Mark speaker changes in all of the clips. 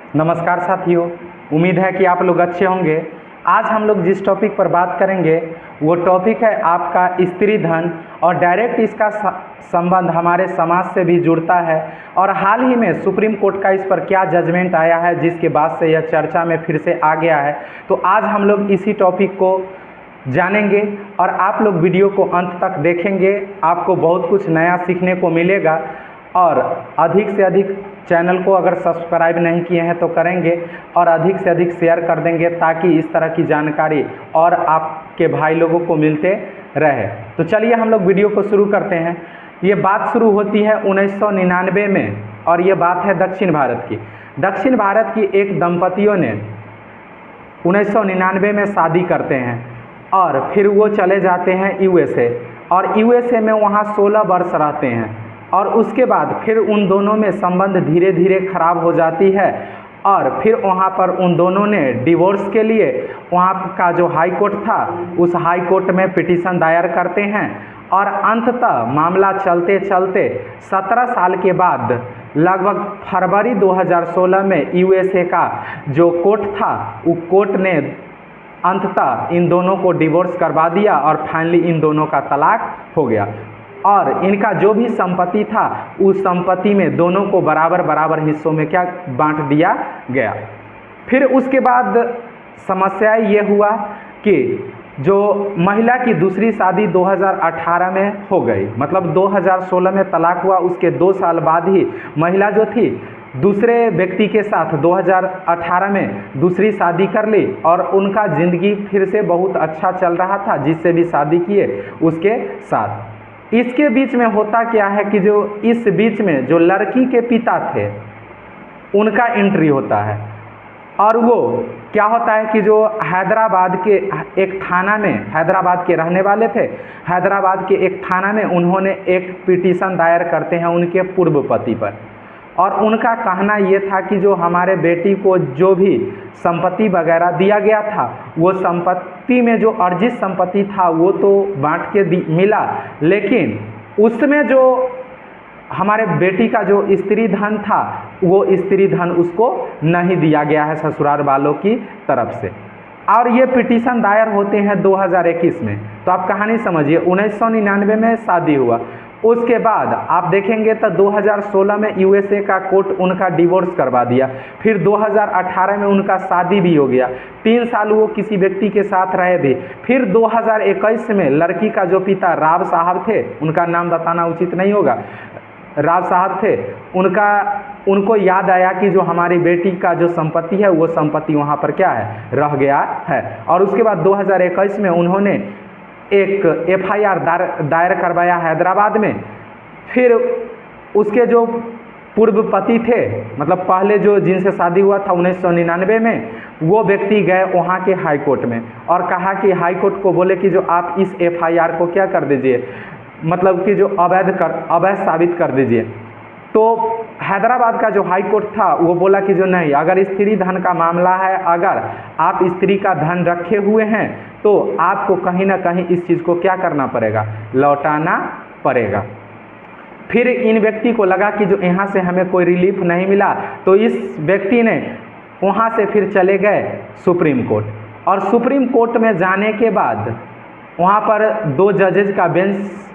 Speaker 1: नमस्कार साथियों, उम्मीद है कि आप लोग अच्छे होंगे। आज हम लोग जिस टॉपिक पर बात करेंगे वो टॉपिक है आपका स्त्री धन, और डायरेक्ट इसका संबंध हमारे समाज से भी जुड़ता है। और हाल ही में सुप्रीम कोर्ट का इस पर क्या जजमेंट आया है जिसके बाद से यह चर्चा में फिर से आ गया है। तो आज हम लोग इसी टॉपिक को जानेंगे और आप लोग वीडियो को अंत तक देखेंगे। आपको बहुत कुछ नया सीखने को मिलेगा और अधिक से अधिक चैनल को अगर सब्सक्राइब नहीं किए हैं तो करेंगे और अधिक से अधिक शेयर कर देंगे ताकि इस तरह की जानकारी और आपके भाई लोगों को मिलते रहे। तो चलिए हम लोग वीडियो को शुरू करते हैं। ये बात शुरू होती है 1999 में और ये बात है दक्षिण भारत की। दक्षिण भारत की एक दंपतियों ने 1999 में शादी करते हैं और फिर वो चले जाते हैं यूएसए, और यूएसए में वहाँ 16 वर्ष रहते हैं। और उसके बाद फिर उन दोनों में संबंध धीरे धीरे खराब हो जाती है और फिर वहाँ पर उन दोनों ने डिवोर्स के लिए वहाँ का जो हाई कोर्ट था उस हाई कोर्ट में पिटीशन दायर करते हैं। और अंततः मामला चलते चलते 17 साल के बाद लगभग फरवरी 2016 में यूएसए का जो कोर्ट था वो कोर्ट ने अंततः इन दोनों को डिवोर्स करवा दिया और फाइनली इन दोनों का तलाक हो गया। और इनका जो भी संपत्ति था उस संपत्ति में दोनों को बराबर बराबर हिस्सों में क्या बांट दिया गया। फिर उसके बाद समस्या ये हुआ कि जो महिला की दूसरी शादी 2018 में हो गई, मतलब 2016 में तलाक हुआ, उसके 2 साल बाद ही महिला जो थी दूसरे व्यक्ति के साथ 2018 में दूसरी शादी कर ली और उनका ज़िंदगी फिर से बहुत अच्छा चल रहा था जिससे भी शादी किए उसके साथ। इसके बीच में होता क्या है कि जो इस बीच में जो लड़की के पिता थे उनका एंट्री होता है और वो क्या होता है कि जो हैदराबाद के एक थाना में, हैदराबाद के रहने वाले थे, हैदराबाद के एक थाना में उन्होंने एक पिटीशन दायर करते हैं उनके पूर्व पति पर। और उनका कहना ये था कि जो हमारे बेटी को जो भी संपत्ति वगैरह दिया गया था वो संपत्ति में जो अर्जित संपत्ति था वो तो बांट के मिला, लेकिन उसमें जो हमारे बेटी का जो स्त्री धन था वो स्त्री धन उसको नहीं दिया गया है ससुराल वालों की तरफ से। और ये पिटीशन दायर होते हैं 2021 में। तो आप कहानी समझिए, 1999 में शादी हुआ, उसके बाद आप देखेंगे तो 2016 में यूएसए का कोर्ट उनका डिवोर्स करवा दिया, फिर 2018 में उनका शादी भी हो गया, 3 साल वो किसी व्यक्ति के साथ रहे भी। फिर 2021 में लड़की का जो पिता राव साहब थे, उनका नाम बताना उचित नहीं होगा, राव साहब थे, उनको याद आया कि जो हमारी बेटी का जो संपत्ति है वो संपत्ति वहाँ पर क्या है, रह गया है। और उसके बाद 2021 में उन्होंने एक एफआईआर दायर करवाया हैदराबाद में। फिर उसके जो पूर्व पति थे, मतलब पहले जो जिनसे शादी हुआ था 1999 में, वो व्यक्ति गए वहाँ के हाई कोर्ट में और कहा कि हाई कोर्ट को बोले कि जो आप इस एफआईआर को क्या कर दीजिए, मतलब कि जो अवैध साबित कर दीजिए। तो हैदराबाद का जो हाई कोर्ट था वो बोला कि जो नहीं, अगर स्त्री धन का मामला है, अगर आप स्त्री का धन रखे हुए हैं तो आपको कहीं ना कहीं इस चीज़ को क्या करना पड़ेगा, लौटाना पड़ेगा। फिर इन व्यक्ति को लगा कि जो यहाँ से हमें कोई रिलीफ नहीं मिला, तो इस व्यक्ति ने वहाँ से फिर चले गए सुप्रीम कोर्ट। और सुप्रीम कोर्ट में जाने के बाद वहाँ पर 2 जजेज का बेंच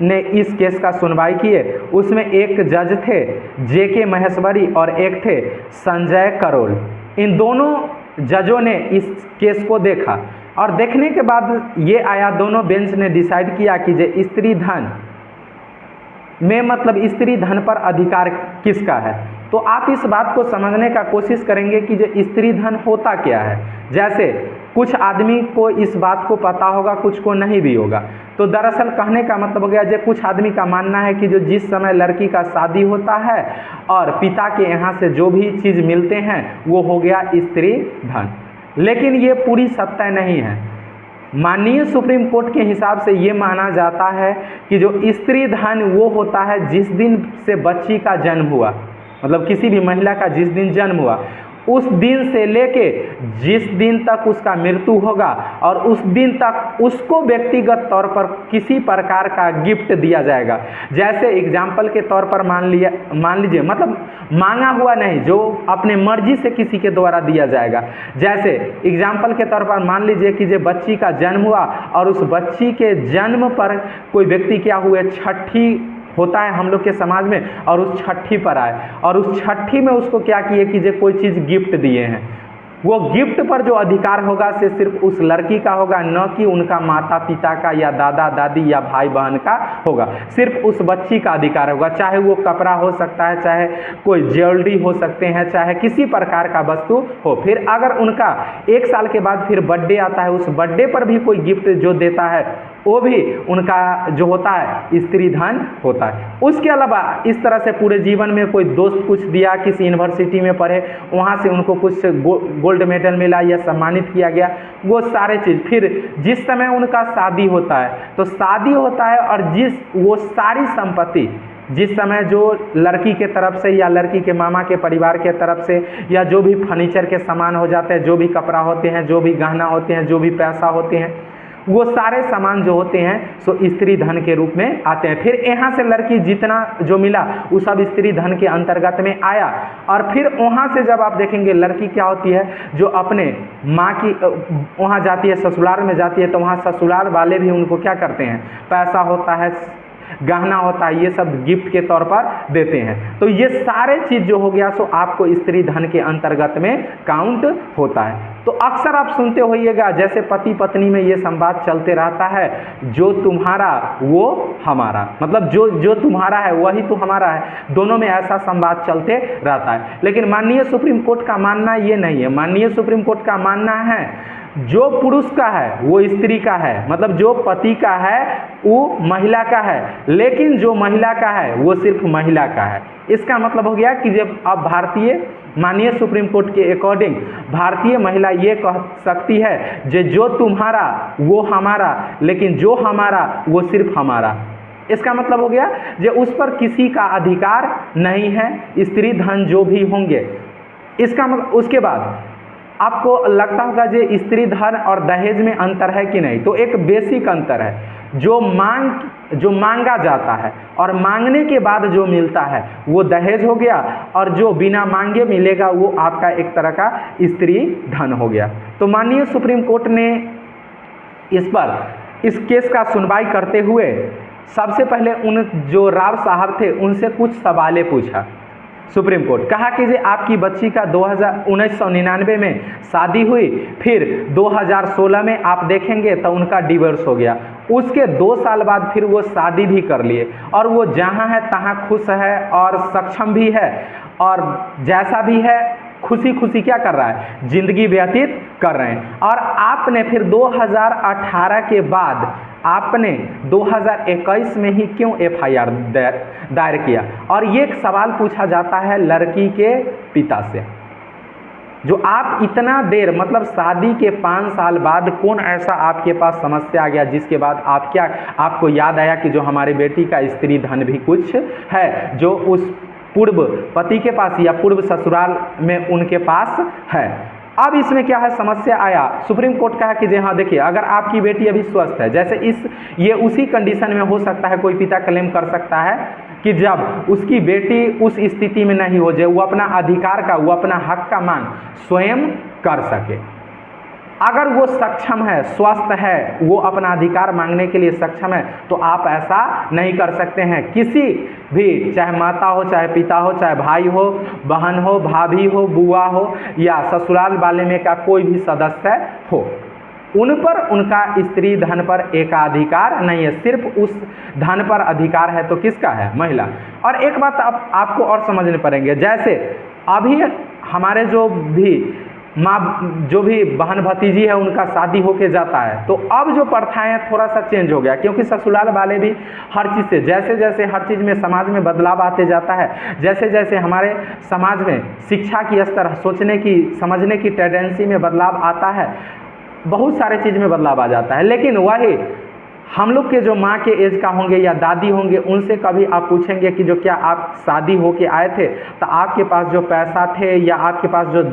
Speaker 1: ने इस केस का सुनवाई किए। उसमें एक जज थे जेके महेश्वरी और एक थे संजय करोल। इन दोनों जजों ने इस केस को देखा और देखने के बाद ये आया, दोनों बेंच ने डिसाइड किया कि जो स्त्री धन में, मतलब स्त्री धन पर अधिकार किसका है। तो आप इस बात को समझने का कोशिश करेंगे कि जो स्त्री धन होता क्या है। जैसे कुछ आदमी को इस बात को पता होगा, कुछ को नहीं भी होगा। तो दरअसल कहने का मतलब हो गया, जो कुछ आदमी का मानना है कि जो जिस समय लड़की का शादी होता है और पिता के यहाँ से जो भी चीज़ मिलते हैं वो हो गया स्त्री धन। लेकिन ये पूरी सत्य नहीं है। माननीय सुप्रीम कोर्ट के हिसाब से ये माना जाता है कि जो स्त्री धन वो होता है जिस दिन से बच्ची का जन्म हुआ, मतलब किसी भी महिला का जिस दिन जन्म हुआ उस दिन से लेके जिस दिन तक उसका मृत्यु होगा और उस दिन तक उसको व्यक्तिगत तौर पर किसी प्रकार का गिफ्ट दिया जाएगा। जैसे एग्जाम्पल के तौर पर मान लीजिए मतलब मांगा हुआ नहीं, जो अपने मर्जी से किसी के द्वारा दिया जाएगा। जैसे एग्जाम्पल के तौर पर मान लीजिए कि जो बच्ची का जन्म हुआ और उस बच्ची के जन्म पर कोई व्यक्ति क्या हुए, छठी होता है हम लोग के समाज में, और उस छठी पर आए और उस छठी में उसको क्या किए कि जो कोई चीज़ गिफ्ट दिए हैं, वो गिफ्ट पर जो अधिकार होगा से सिर्फ उस लड़की का होगा, न कि उनका माता पिता का या दादा दादी या भाई बहन का होगा। सिर्फ उस बच्ची का अधिकार होगा, चाहे वो कपड़ा हो सकता है, चाहे कोई ज्वेलरी हो सकते हैं, चाहे किसी प्रकार का वस्तु हो। फिर अगर उनका 1 साल के बाद फिर बर्थडे आता है, उस बर्थडे पर भी कोई गिफ्ट जो देता है वो भी उनका जो होता है स्त्री धन होता है। उसके अलावा इस तरह से पूरे जीवन में कोई दोस्त कुछ दिया, किसी यूनिवर्सिटी में पढ़े, वहाँ से उनको कुछ गोल्ड मेडल मिला या सम्मानित किया गया, वो सारे चीज़। फिर जिस समय उनका शादी होता है तो शादी होता है और वो सारी संपत्ति जिस समय जो लड़की के तरफ से या लड़की के मामा के परिवार के तरफ से या जो भी फर्नीचर के सामान हो जाते हैं, जो भी कपड़ा होते हैं, जो भी गहना होते हैं, जो भी पैसा होते हैं, वो सारे सामान जो होते हैं सो स्त्री धन के रूप में आते हैं। फिर यहाँ से लड़की जितना जो मिला वो सब स्त्री धन के अंतर्गत में आया। और फिर वहाँ से जब आप देखेंगे लड़की क्या होती है, जो अपने माँ की वहाँ जाती है, ससुराल में जाती है, तो वहाँ ससुराल वाले भी उनको क्या करते हैं, पैसा होता है, गहना होता है, ये सब गिफ्ट के तौर पर देते हैं। तो ये सारे चीज़ जो हो गया सो आपको स्त्री धन के अंतर्गत में काउंट होता है। तो अक्सर आप सुनते होइएगा जैसे पति पत्नी में ये संवाद चलते रहता है, जो तुम्हारा वो हमारा, मतलब जो तुम्हारा है वही तो हमारा है, दोनों में ऐसा संवाद चलते रहता है। लेकिन माननीय सुप्रीम कोर्ट का मानना ये नहीं है। माननीय सुप्रीम कोर्ट का मानना है जो पुरुष का है वो स्त्री का है, मतलब जो पति का है वो महिला का है, लेकिन जो महिला का है वो सिर्फ महिला का है। इसका मतलब हो गया कि जब अब भारतीय माननीय सुप्रीम कोर्ट के अकॉर्डिंग भारतीय महिला ये कह सकती है जो तुम्हारा वो हमारा, लेकिन जो हमारा वो सिर्फ हमारा। इसका मतलब हो गया जो उस पर किसी का अधिकार नहीं है, स्त्री धन जो भी होंगे। इसका मतलब उसके बाद आपको लगता होगा जो स्त्री धन और दहेज में अंतर है कि नहीं, तो एक बेसिक अंतर है। जो मांगा जाता है और मांगने के बाद जो मिलता है वो दहेज हो गया, और जो बिना मांगे मिलेगा वो आपका एक तरह का स्त्री धन हो गया। तो माननीय सुप्रीम कोर्ट ने इस केस का सुनवाई करते हुए सबसे पहले उन जो राव साहब थे उनसे कुछ सवालें पूछा। सुप्रीम कोर्ट कहा कि जी आपकी बच्ची का 1999 में शादी हुई, फिर 2016 में आप देखेंगे तो उनका डिवोर्स हो गया। उसके 2 साल बाद फिर वो शादी भी कर लिए और वो जहाँ है तहाँ खुश है और सक्षम भी है, और जैसा भी है खुशी खुशी क्या कर रहा है, जिंदगी व्यतीत कर रहे हैं। और आपने फिर 2018 के बाद आपने 2021 में ही क्यों FIR दायर किया? और ये एक सवाल पूछा जाता है लड़की के पिता से, जो आप इतना देर मतलब शादी के 5 साल बाद कौन ऐसा आपके पास समस्या आ गया जिसके बाद आपको याद आया कि जो हमारी बेटी का स्त्री धन भी कुछ है जो उस पूर्व पति के पास या पूर्व ससुराल में उनके पास है। अब इसमें क्या है, समस्या आया, सुप्रीम कोर्ट कहा कि जी हाँ देखिए, अगर आपकी बेटी अभी स्वस्थ है, जैसे ये उसी कंडीशन में हो सकता है कोई पिता क्लेम कर सकता है कि जब उसकी बेटी उस स्थिति में नहीं हो जाए, वो अपना अधिकार का, वो अपना हक का मांग स्वयं कर सके। अगर वो सक्षम है, स्वस्थ है, वो अपना अधिकार मांगने के लिए सक्षम है, तो आप ऐसा नहीं कर सकते हैं। किसी भी, चाहे माता हो, चाहे पिता हो, चाहे भाई हो, बहन हो, भाभी हो, बुआ हो, या ससुराल वाले में का कोई भी सदस्य हो, उन पर उनका स्त्री धन पर एकाधिकार नहीं है। सिर्फ उस धन पर अधिकार है तो किसका है, महिला। और एक बात आपको और समझने पड़ेंगे, जैसे अभी हमारे जो भी बहन भतीजी है उनका शादी होके जाता है, तो अब जो प्रथाएं थोड़ा सा चेंज हो गया, क्योंकि ससुराल वाले भी हर चीज़ से, जैसे जैसे हर चीज़ में समाज में बदलाव आते जाता है, जैसे जैसे हमारे समाज में शिक्षा की स्तर, सोचने की, समझने की टेंडेंसी में बदलाव आता है, बहुत सारे चीज़ में बदलाव आ जाता है। लेकिन वही हम लोग के जो माँ के एज का होंगे या दादी होंगे, उनसे कभी आप पूछेंगे कि जो क्या आप शादी होके आए थे तो आपके पास जो पैसा थे या आपके पास जो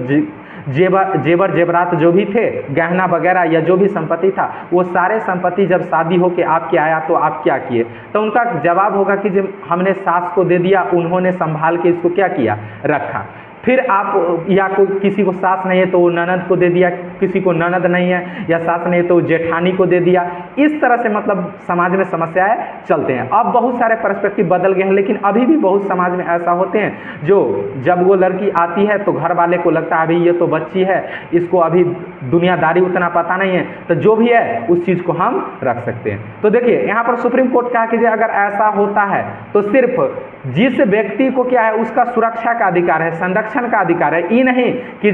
Speaker 1: जेवर जेवरात जो भी थे, गहना वगैरह या जो भी संपत्ति था, वो सारे संपत्ति जब शादी होके आपके आया तो आप क्या किए? तो उनका जवाब होगा कि जब हमने सास को दे दिया, उन्होंने संभाल के इसको क्या किया, रखा। फिर आप या कोई किसी को सास नहीं है तो वो ननद को दे दिया, किसी को ननद नहीं है या सास नहीं है तो जेठानी को दे दिया। इस तरह से मतलब समाज में समस्याएं चलते हैं। अब बहुत सारे पर्सपेक्टिव बदल गए हैं, लेकिन अभी भी बहुत समाज में ऐसा होते हैं जो जब वो लड़की आती है तो घर वाले को लगता है अभी ये तो बच्ची है, इसको अभी दुनियादारी उतना पता नहीं है, तो जो भी है उस चीज़ को हम रख सकते हैं। तो देखिए यहाँ पर सुप्रीम कोर्ट कहा कि अगर ऐसा होता है तो सिर्फ जिस व्यक्ति को क्या है उसका सुरक्षा का अधिकार है, संरक्षण का अधिकार है। ये नहीं कि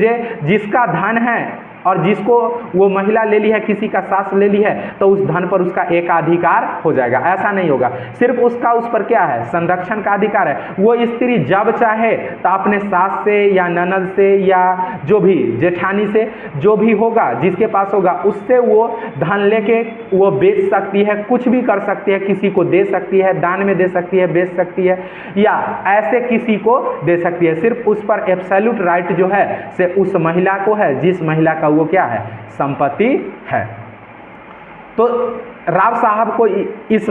Speaker 1: जिसका धन है और जिसको वो महिला ले ली है, किसी का सास ले ली है, तो उस धन पर उसका एकाधिकार हो जाएगा, ऐसा नहीं होगा। सिर्फ उसका उस पर क्या है, संरक्षण का अधिकार है। वो स्त्री जब चाहे तो अपने सास से या ननद से या जो भी जेठानी से जो भी होगा, जिसके पास होगा, उससे वो धन लेके वो बेच सकती है, कुछ भी कर सकती है, किसी को दे सकती है, दान में दे सकती है, बेच सकती है या ऐसे किसी को दे सकती है। सिर्फ उस पर एब्सोल्यूट राइट जो है से उस महिला को है जिस महिला का वो क्या है, संपत्ति है। तो राव साहब को इस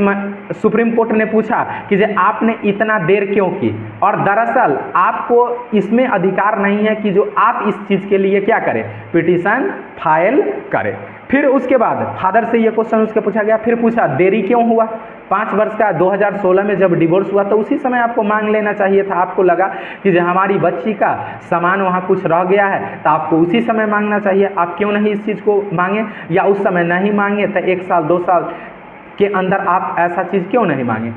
Speaker 1: सुप्रीम कोर्ट ने पूछा कि जो आपने इतना देर क्यों की, और दरअसल आपको इसमें अधिकार नहीं है कि जो आप इस चीज़ के लिए क्या करें, पिटीशन फाइल करें। फिर उसके बाद फादर से ये क्वेश्चन उसके पूछा गया, फिर पूछा देरी क्यों हुआ, 5 वर्ष का 2016 में जब डिवोर्स हुआ तो उसी समय आपको मांग लेना चाहिए था। आपको लगा कि जो हमारी बच्ची का सामान वहाँ कुछ रह गया है तो आपको उसी समय मांगना चाहिए। आप क्यों नहीं इस चीज़ को मांगे, या उस समय नहीं मांगे तो 1 साल 2 साल के अंदर आप ऐसा चीज़ क्यों नहीं मांगे।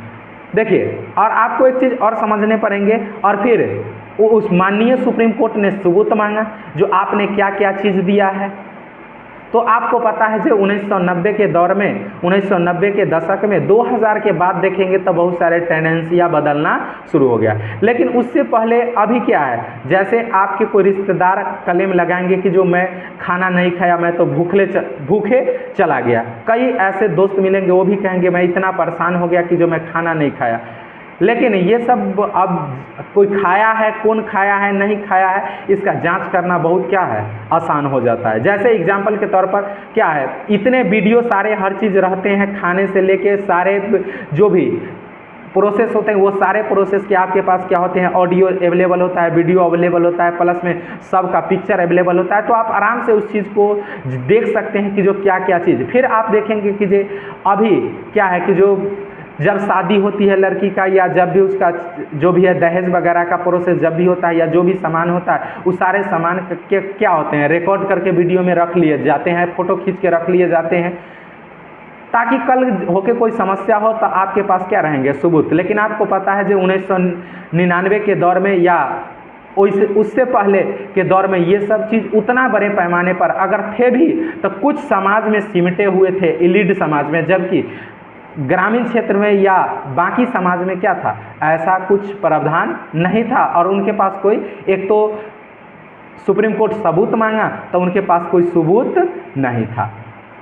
Speaker 1: देखिए, और आपको एक चीज़ और समझने पड़ेंगे। और फिर उस माननीय सुप्रीम कोर्ट ने सबूत मांगा जो आपने क्या क्या चीज़ दिया है। तो आपको पता है जो 1990 के दौर में, 1990 के दशक में 2000 के बाद देखेंगे तो बहुत सारे टेंडेंसियाँ बदलना शुरू हो गया। लेकिन उससे पहले अभी क्या है, जैसे आपके कोई रिश्तेदार क्लेम लगाएंगे कि जो मैं खाना नहीं खाया, मैं तो भूखे चला गया। कई ऐसे दोस्त मिलेंगे वो भी कहेंगे मैं इतना परेशान हो गया कि जो मैं खाना नहीं खाया। लेकिन ये सब अब कोई खाया है, कौन खाया है, नहीं खाया है, इसका जांच करना बहुत क्या है, आसान हो जाता है। जैसे एग्जांपल के तौर पर क्या है, इतने वीडियो सारे हर चीज़ रहते हैं, खाने से लेके सारे जो भी प्रोसेस होते हैं वो सारे प्रोसेस के आपके पास क्या होते हैं, ऑडियो अवेलेबल होता है, वीडियो अवेलेबल होता है, प्लस में सबका पिक्चर अवेलेबल होता है। तो आप आराम से उस चीज़ को देख सकते हैं कि जो क्या क्या चीज़। फिर आप देखेंगे कि जो अभी क्या है कि जो जब शादी होती है लड़की का, या जब भी उसका जो भी है दहेज वगैरह का प्रोसेस जब भी होता है, या जो भी सामान होता है, उस सारे सामान के क्या होते हैं, रिकॉर्ड करके वीडियो में रख लिए जाते हैं, फ़ोटो खींच के रख लिए जाते हैं, ताकि कल होके कोई समस्या हो तो आपके पास क्या रहेंगे, सबूत। लेकिन आपको पता है जो 1999 के दौर में या उससे पहले के दौर में ये सब चीज़ उतना बड़े पैमाने पर अगर थे भी तो कुछ समाज में सिमटे हुए थे, एलिड समाज में, जबकि ग्रामीण क्षेत्र में या बाकी समाज में क्या था, ऐसा कुछ प्रावधान नहीं था। और उनके पास कोई, एक तो सुप्रीम कोर्ट सबूत मांगा तो उनके पास कोई सबूत नहीं था।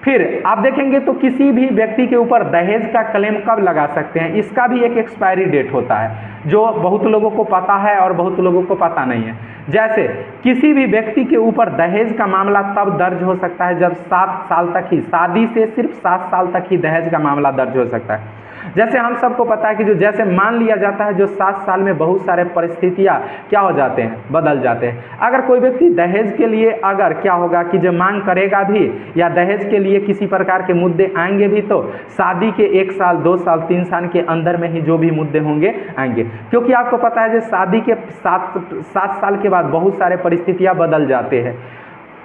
Speaker 1: फिर आप देखेंगे तो किसी भी व्यक्ति के ऊपर दहेज का क्लेम कब लगा सकते हैं, इसका भी एक एक्सपायरी डेट होता है जो बहुत लोगों को पता है और बहुत लोगों को पता नहीं है। जैसे किसी भी व्यक्ति के ऊपर दहेज का मामला तब दर्ज हो सकता है जब 7 साल तक ही, शादी से सिर्फ 7 साल तक ही दहेज का मामला दर्ज हो सकता है। जैसे हम सबको पता है कि जो जैसे मान लिया जाता है जो 7 साल में बहुत सारे परिस्थितियाँ क्या हो जाते हैं, बदल जाते हैं। अगर कोई व्यक्ति दहेज के लिए अगर क्या होगा कि जो मांग करेगा भी या दहेज के लिए किसी प्रकार के मुद्दे आएंगे भी तो शादी के 1 साल 2 साल 3 साल के अंदर में ही जो भी मुद्दे होंगे आएंगे। क्योंकि आपको पता है जो शादी के 7 साल के बाद बहुत सारे परिस्थितियाँ बदल जाते हैं।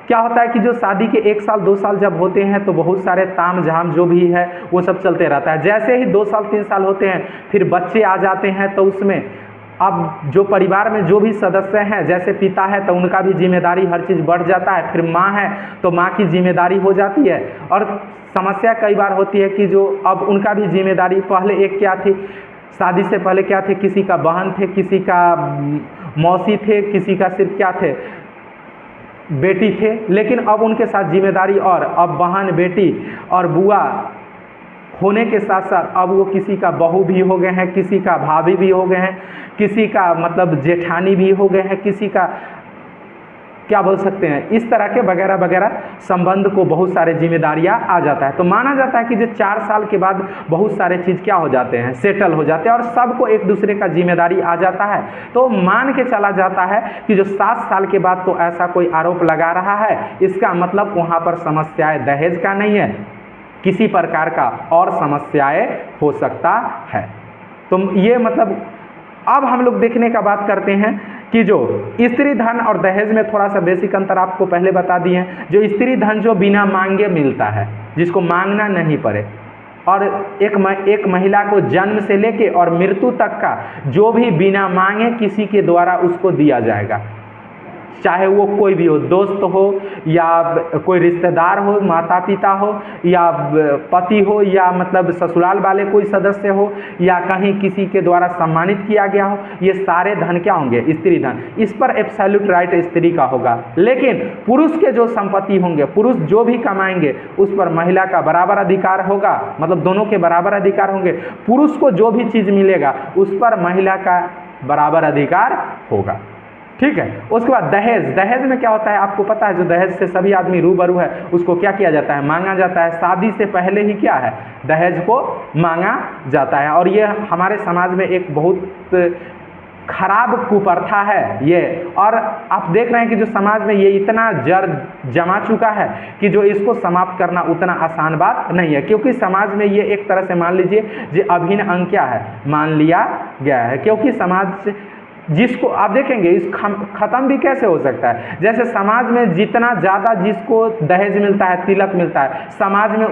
Speaker 1: क्या होता है कि जो शादी के 1 साल 2 साल जब होते हैं तो बहुत सारे ताम झाम जो भी है वो सब चलते रहता है। जैसे ही 2 साल 3 साल होते हैं फिर बच्चे आ जाते हैं तो उसमें अब जो परिवार में जो भी सदस्य हैं, जैसे पिता है तो उनका भी जिम्मेदारी हर चीज़ बढ़ जाता है, फिर माँ है तो माँ की जिम्मेदारी हो जाती है। और समस्या कई बार होती है कि जो अब उनका भी जिम्मेदारी, पहले एक क्या थी, शादी से पहले क्या थे, किसी का बहन थे, किसी का मौसी थे, किसी का सिर्फ क्या थे, बेटी थे। लेकिन अब उनके साथ जिम्मेदारी और अब बहन बेटी और बुआ होने के साथ साथ अब वो किसी का बहू भी हो गए हैं, किसी का भाभी भी हो गए हैं, किसी का मतलब जेठानी भी हो गए हैं, किसी का क्या बोल सकते हैं, इस तरह के वगैरह वगैरह संबंध को बहुत सारे जिम्मेदारियां आ जाता है। तो माना जाता है कि जो 4 साल के बाद बहुत सारे चीज़ क्या हो जाते हैं, सेटल हो जाते हैं और सबको एक दूसरे का जिम्मेदारी आ जाता है। तो मान के चला जाता है कि जो 7 साल के बाद तो ऐसा कोई आरोप लगा रहा है, इसका मतलब वहाँ पर समस्याएं दहेज का नहीं है, किसी प्रकार का और समस्याएं हो सकता है। तो ये मतलब अब हम लोग देखने का बात करते हैं कि जो स्त्री धन और दहेज में थोड़ा सा बेसिक अंतर आपको पहले बता दिए हैं। जो स्त्री धन जो बिना मांगे मिलता है, जिसको मांगना नहीं पड़े, और एक महिला को जन्म से लेके और मृत्यु तक का जो भी बिना मांगे किसी के द्वारा उसको दिया जाएगा, चाहे वो कोई भी हो, दोस्त हो या कोई रिश्तेदार हो, माता पिता हो या पति हो या मतलब ससुराल वाले कोई सदस्य हो या कहीं किसी के द्वारा सम्मानित किया गया हो, ये सारे धन क्या होंगे, स्त्री धन। इस पर एब्सोल्यूट राइट स्त्री का होगा। लेकिन पुरुष के जो संपत्ति होंगे, पुरुष जो भी कमाएंगे उस पर महिला का बराबर अधिकार होगा, मतलब दोनों के बराबर अधिकार होंगे। पुरुष को जो भी चीज़ मिलेगा उस पर महिला का बराबर अधिकार होगा। ठीक है। उसके बाद दहेज। दहेज में क्या होता है आपको पता है, जो दहेज से सभी आदमी रूबरू है उसको क्या किया जाता है, मांगा जाता है। शादी से पहले ही क्या है, दहेज को मांगा जाता है। और ये हमारे समाज में एक बहुत खराब कुप्रथा है ये। और आप देख रहे हैं कि जो समाज में ये इतना जड़ जमा चुका है कि जो इसको समाप्त करना उतना आसान बात नहीं है, क्योंकि समाज में ये एक तरह से मान लीजिए जो अभिन्न अंग क्या है, मान लिया गया है। क्योंकि समाज जिसको आप देखेंगे इस खत्म भी कैसे हो सकता है, जैसे समाज में जितना ज़्यादा जिसको दहेज मिलता है, तिलक मिलता है, समाज में